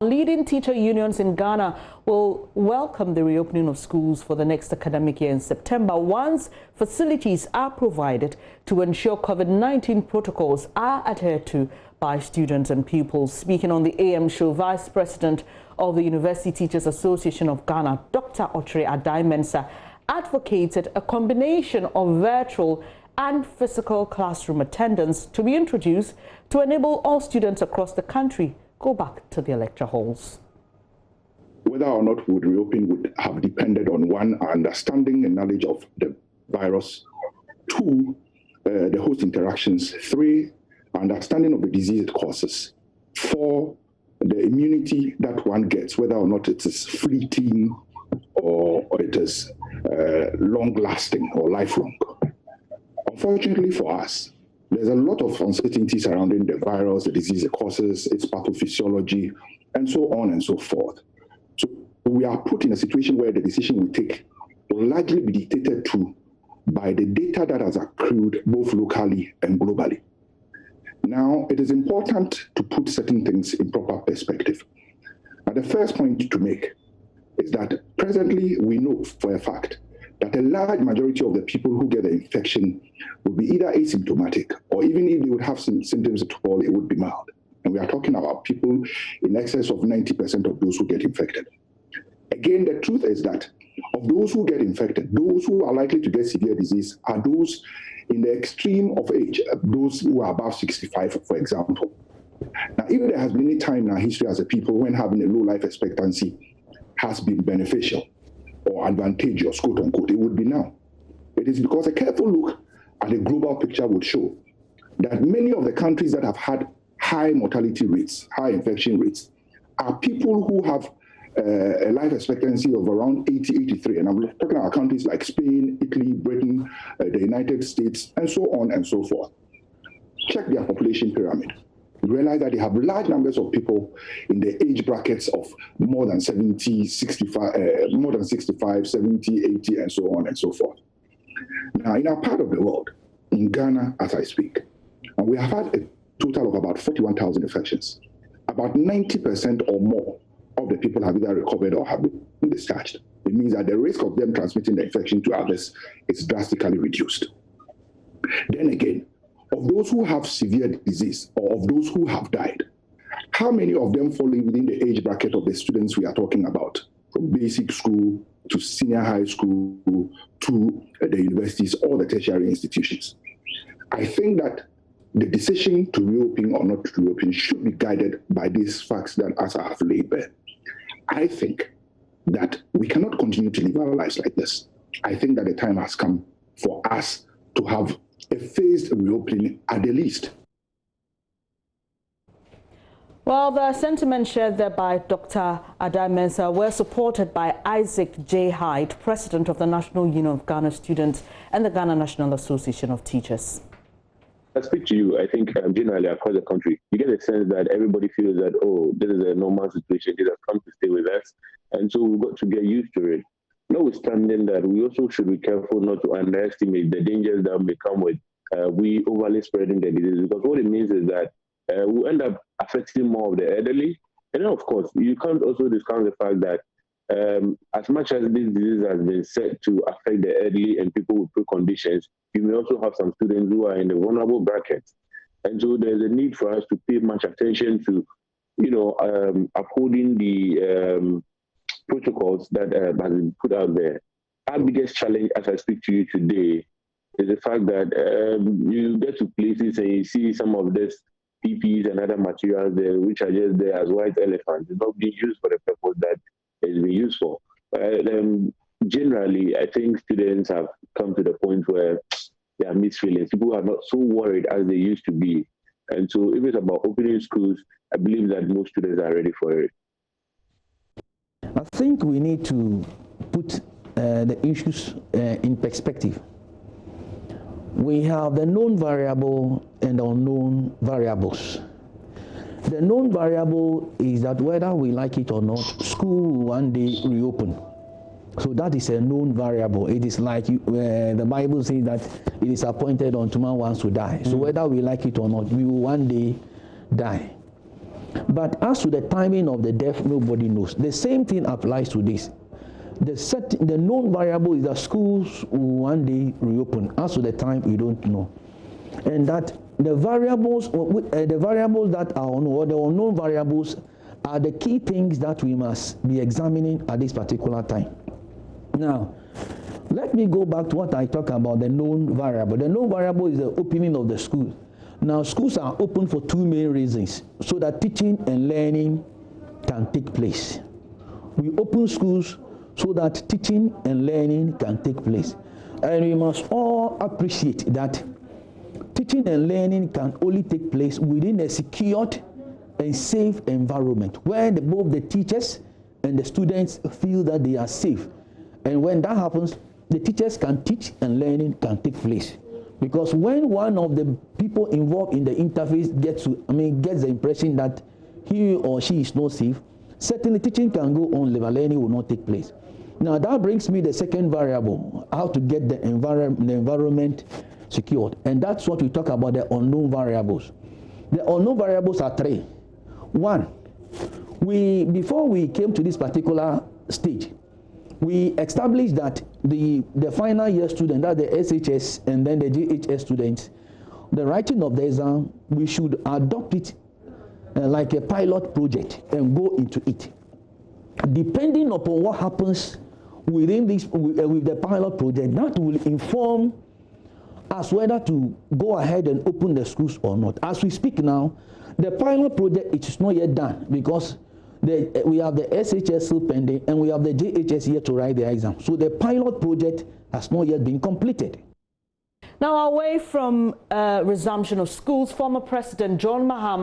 Leading teacher unions in Ghana will welcome the reopening of schools for the next academic year in September once facilities are provided to ensure COVID-19 protocols are adhered to by students and pupils. Speaking on the AM show, Vice President of the University Teachers Association of Ghana, Dr. Otre Adai-Mensah, advocated a combination of virtual and physical classroom attendance to be introduced to enable all students across the country go back to their lecture halls. Whether or not we would reopen would have depended on one, our understanding and knowledge of the virus, two, the host interactions, three, our understanding of the disease it causes, four, the immunity that one gets, whether or not it is fleeting or it is long-lasting or lifelong. Unfortunately for us, there's a lot of uncertainty surrounding the virus, the disease it causes, its pathophysiology, and so on and so forth. So we are put in a situation where the decision we take will largely be dictated to by the data that has accrued both locally and globally. Now, it is important to put certain things in proper perspective. And the first point to make is that presently we know for a fact that a large majority of the people who get the infection will be either asymptomatic, or even if they would have some symptoms at all, it would be mild. And we are talking about people in excess of 90% of those who get infected. Again, the truth is that of those who get infected, those who are likely to get severe disease are those in the extreme of age, those who are above 65, for example. Now, if there has been any time in our history as a people when having a low life expectancy has been beneficial or advantageous, quote unquote, it would be now. It is because a careful look at the global picture would show that many of the countries that have had high mortality rates, high infection rates, are people who have a life expectancy of around 80, 83. And I'm talking about countries like Spain, Italy, Britain, the United States, and so on and so forth. Check their population pyramid. You realize that they have large numbers of people in the age brackets of more than 70, 65, more than 65, 70, 80, and so on and so forth. Now, in our part of the world, in Ghana, as I speak, we have had a total of about 41,000 infections. About 90% or more of the people have either recovered or have been discharged. It means that the risk of them transmitting the infection to others is drastically reduced. Then again, of those who have severe disease or of those who have died, how many of them fall within the age bracket of the students we are talking about, from basic school to senior high school to the universities or the tertiary institutions? I think that the decision to reopen or not to reopen should be guided by these facts that as I have laid bare. I think that we cannot continue to live our lives like this. I think that the time has come for us to have a phased reopening at the least. Well, the sentiments shared there by Dr. Adai-Mensah were supported by Isaac J. Hyde, President of the National Union of Ghana Students and the Ghana National Association of Teachers. I speak to you, I think generally across the country, you get a sense that everybody feels that, oh, this is a normal situation, this has come to stay with us, and so we've got to get used to it. Notwithstanding that, we also should be careful not to underestimate the dangers that may come with we overly spreading the disease, because what it means is that we'll end up affecting more of the elderly. And then, of course, you can't also discount the fact that as much as this disease has been said to affect the elderly and people with preconditions, you may also have some students who are in the vulnerable brackets. And so there's a need for us to pay much attention to, upholding the protocols that have been put out there. Our biggest challenge as I speak to you today is the fact that you get to places and you see some of this PPEs and other materials there, which are just there as white elephants. It's not being used for the purpose that it's been used for. Generally, I think students have come to the point where there are mixed feelings. People are not so worried as they used to be. And so if it's about opening schools, I believe that most students are ready for it. I think we need to put the issues in perspective. We have the known variable and unknown variables. The known variable is that whether we like it or not, school will one day reopen. So that is a known variable. It is like the Bible says that it is appointed unto man once to die. So whether we like it or not, we will one day die. But as to the timing of the death, nobody knows. The same thing applies to this. The known variable is that schools will one day reopen. As to the time, we don't know. And that the variables that are unknown, or the unknown variables, are the key things that we must be examining at this particular time. Now, let me go back to what I talked about, the known variable. The known variable is the opening of the school. Now, schools are open for two main reasons, so that teaching and learning can take place. We open schools so that teaching and learning can take place. And we must all appreciate that teaching and learning can only take place within a secured and safe environment where both the teachers and the students feel that they are safe. And when that happens, the teachers can teach and learning can take place. Because when one of the people involved in the interface gets the impression that he or she is not safe, certainly teaching can go on, learning will not take place. Now that brings me the second variable, how to get the environment secured. And that's what we talk about, the unknown variables. The unknown variables are three. One, before we came to this particular stage, we established that the final year student, that the SHS and then the JHS students, the writing of the exam, we should adopt it like a pilot project and go into it. Depending upon what happens within this with the pilot project, that will inform us whether to go ahead and open the schools or not. As we speak now, the pilot project, it is not yet done because we have the SHS still pending and we have the JHS yet to write the exam. So the pilot project has not yet been completed. Now, away from resumption of schools, former President John Mahama